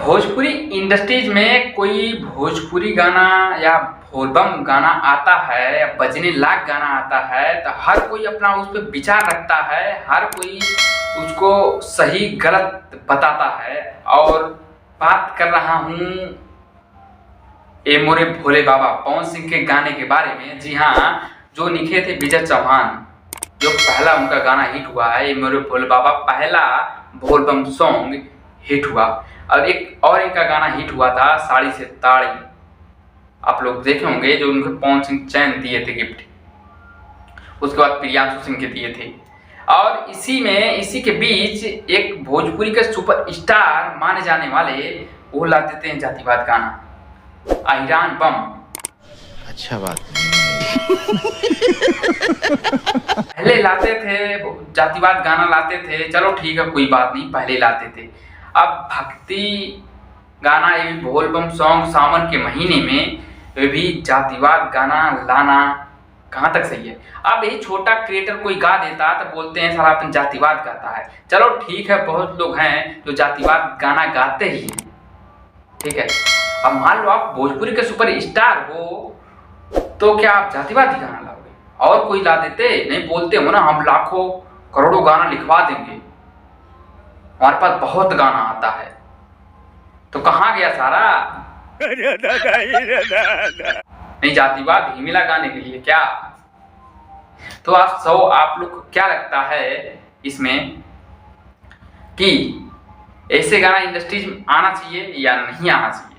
Bhojpuri industries में कोई भोजपुरी गाना या बोलबम गाना आता है या बजने लायक गाना आता है तो हर कोई अपना उस पर विचार रखता है, हर कोई उसको सही गलत बताता है। और बात कर रहा हूँ ए मोरे भोले बाबा पवन सिंह के गाने के बारे में। जी हाँ, जो लिखे थे विजय चौहान, जो पहला उनका गाना हिट हुआ है ए मोरे भोले बाबा, पहला बोलबम सॉन्ग हिट हुआ। और एक और इनका गाना हिट हुआ था साड़ी से ताड़ी, आप लोग देखे होंगे, जो उनको पवन सिंह चैन दिए थे गिफ्ट, उसके बाद प्रियांशु सिंह के दिए थे। और इसी के बीच एक भोजपुरी के सुपर स्टार माने जाने वाले वो ला देते हैं जातिवाद गाना, अहिरान बम। अच्छा बात पहले लाते थे जातिवाद गाना लाते थे, चलो ठीक है कोई बात नहीं, पहले लाते थे। अब भक्ति गाना, ये भी बोलबम सॉन्ग सावन के महीने में ये भी जातिवाद गाना लाना कहाँ तक सही है। अब यही छोटा क्रिएटर कोई गा देता तो बोलते हैं साला अपन जातिवाद गाता है। चलो ठीक है, बहुत लोग हैं जो जातिवाद गाना गाते ही हैं, ठीक है। अब मान लो आप भोजपुरी के सुपर स्टार हो तो क्या आप जातिवादी गाना लाओगे? और कोई ला देते? नहीं, बोलते हो ना हम लाखों करोड़ों गाना लिखवा देंगे, हमारे पास बहुत गाना आता है। तो कहाँ गया सारा? नहीं, जातिवाद ही मिला गाने के लिए क्या? तो आप लोग को क्या लगता है इसमें कि ऐसे गाना इंडस्ट्रीज में आना चाहिए या नहीं आना चाहिए?